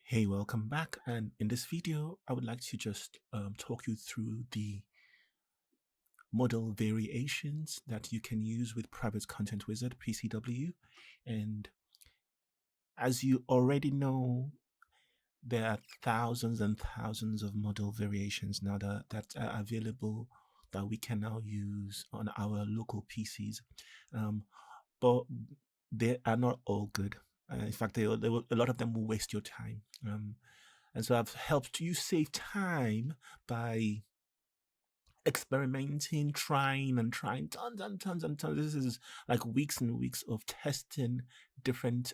Hey, welcome back. And in this video, I would like to just talk you through the model variations that you can use with Private Content Wizard, PCW. And as you already know, there are thousands and thousands of model variations now that are available that we can now use on our local PCs. Um, but they are not all good. In fact, a lot of them will waste your time. And so I've helped you save time by experimenting, trying and trying tons and tons and tons. This is like weeks and weeks of testing different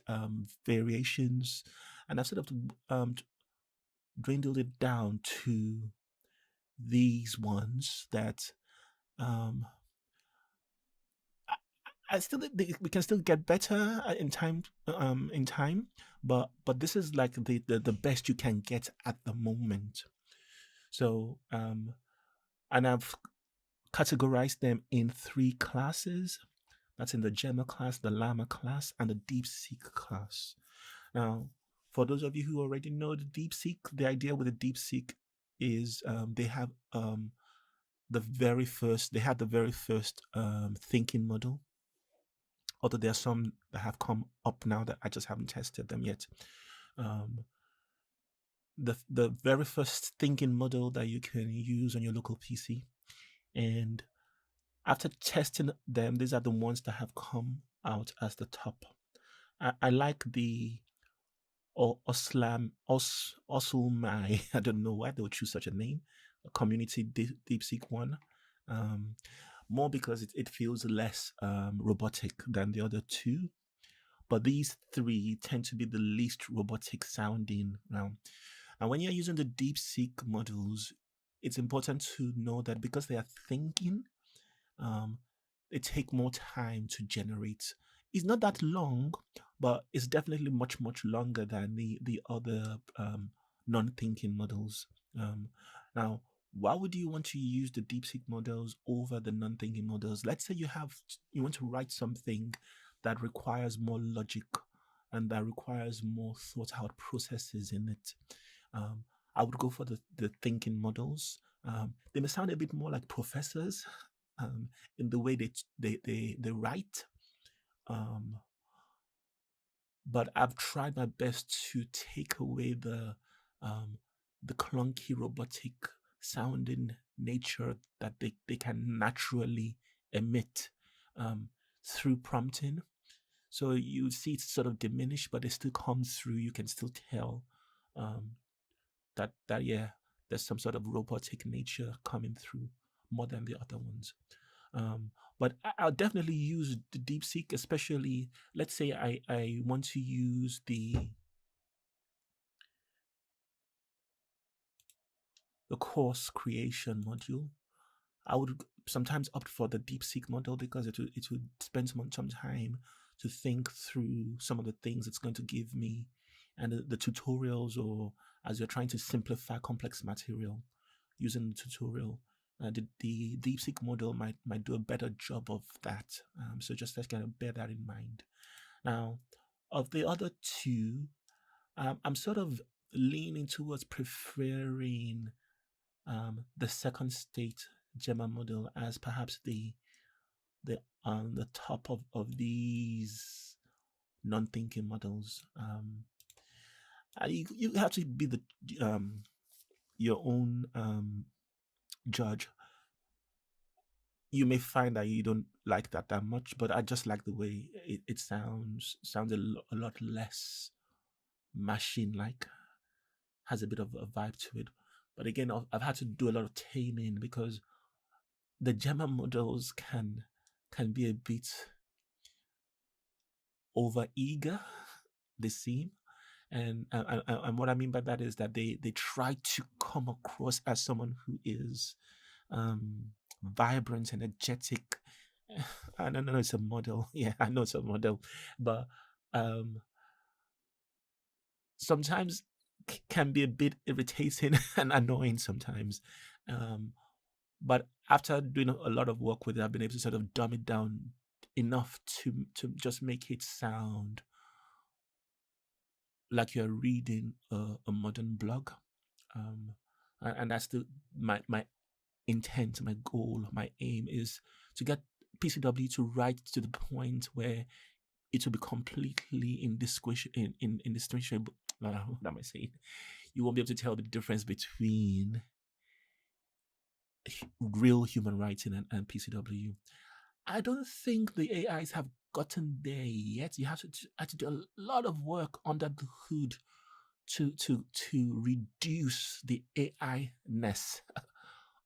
variations. And I've sort of dwindled it down to these ones that um, I still we can still get better in time, but this is like the best you can get at the moment. So and I've categorized them in three classes. That's in the Gemma class, the Llama class, and the DeepSeek class. Now, for those of you who already know the DeepSeek, the idea with the DeepSeek is they have they had the very first thinking model. Although there are some that have come up now that I just haven't tested them yet. Um, the very first thinking model that you can use on your local PC, and after testing them, these are the ones that have come out as the top. I like the Osulmai. I don't know why they would choose such a name. A community DeepSeek one. Um, More because it feels less robotic than the other two. But these three tend to be the least robotic sounding. And when you're using the DeepSeek models, it's important to know that because they are thinking, um, they take more time to generate. It's not that long, but it's definitely much longer than the other non-thinking models. Now, why would you want to use the DeepSeek models over the non-thinking models? Let's say you want to write something that requires more logic and that requires more thought out processes in it. Um, I would go for the thinking models. They may sound a bit more like professors, in the way they write. Um, but I've tried my best to take away the clunky robotic sounding nature that they can naturally emit um, through prompting. So you see it sort of diminish, but it still comes through. You can still tell um, that yeah, there's some sort of robotic nature coming through more than the other ones. But I'll definitely use the DeepSeek, especially let's say I want to use the course creation module. I would sometimes opt for the DeepSeek model because it would spend some time to think through some of the things it's going to give me, and the tutorials, or as you're trying to simplify complex material using the tutorial. The DeepSeek model might do a better job of that. So just let's kind of bear that in mind. Now, of the other two, I'm sort of leaning towards preferring the second state Gemma model as perhaps the top of these non-thinking models. You have to be the your own judge. You may find that you don't like that much, but I just like the way it sounds a lot less machine like, has a bit of a vibe to it. But again, I've had to do a lot of taming because the Gemma models can be a bit over eager, they seem. And what I mean by that is that they try to come across as someone who is um, vibrant, energetic. I don't know, it's a model. Yeah, I know it's a model, but um, sometimes can be a bit irritating and annoying sometimes. Um, but after doing a lot of work with it, I've been able to sort of dumb it down enough to just make it sound like you're reading a modern blog. Um, and that's my intent, my goal, my aim is to get PCW to write to the point where it will be completely indistinguishable. What am I saying? You won't be able to tell the difference between real human writing and PCW. I don't think the AIs have gotten there yet. You have to do a lot of work under the hood to reduce the AI ness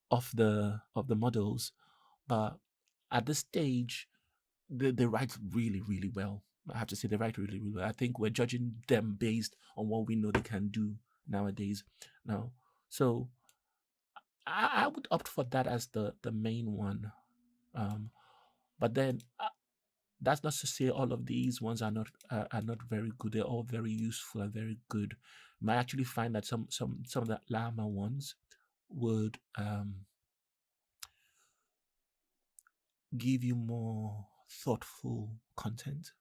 of the models. But at this stage, they write really, really well. I have to say they write really, really well. I think we're judging them based on what we know they can do nowadays. Now, so I would opt for that as the main one. Um, but then that's not to say all of these ones are not very good. They're all very useful and very good. You might actually find that some of the Llama ones would give you more thoughtful content.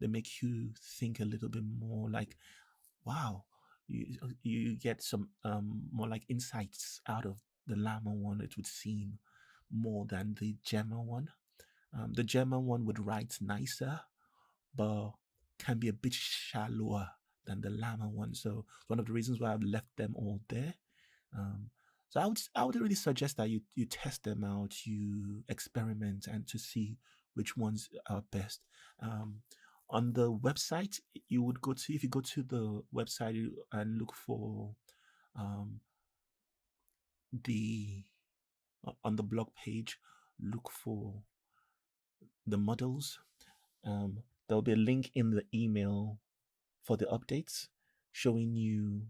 They make you think a little bit more like, wow, you get some more like insights out of the Llama one, it would seem, more than the Gemma one. The Gemma one would write nicer, but can be a bit shallower than the Llama one. So one of the reasons why I've left them all there. Um, so I would really suggest that you test them out, you experiment, and to see which ones are best. Um, on the website, you would go to if you go to the website and look for um, the on the blog page, look for the models. There'll be a link in the email for the updates showing you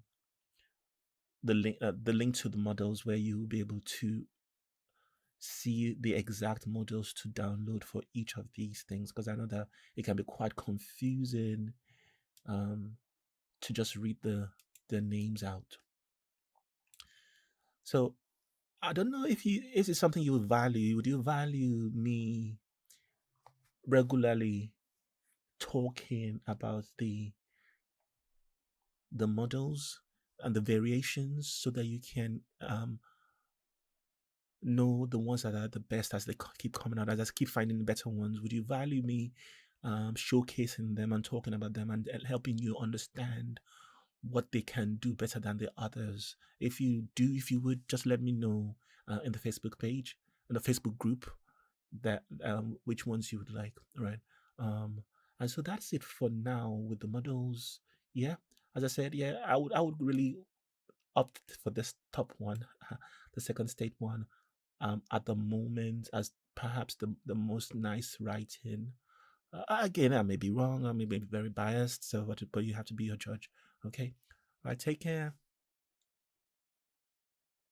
the link to the models where you'll be able to see the exact models to download for each of these things, because I know that it can be quite confusing um, to just read the names out. So I don't know if is it something you would value. Would you value me regularly talking about the models and the variations so that you can know the ones that are the best as they keep coming out, as I keep finding better ones? Would you value me showcasing them and talking about them and helping you understand what they can do better than the others? If you do, if you would just let me know in the Facebook page, in the Facebook group, that which ones you would like, right? Um, and so that's it for now with the models. Yeah, as I said, yeah, I would really opt for this top one, the second state one, at the moment as perhaps the most nice writing. Again, I may be wrong. I may be very biased. So, but you have to be your judge. Okay, right. Take care.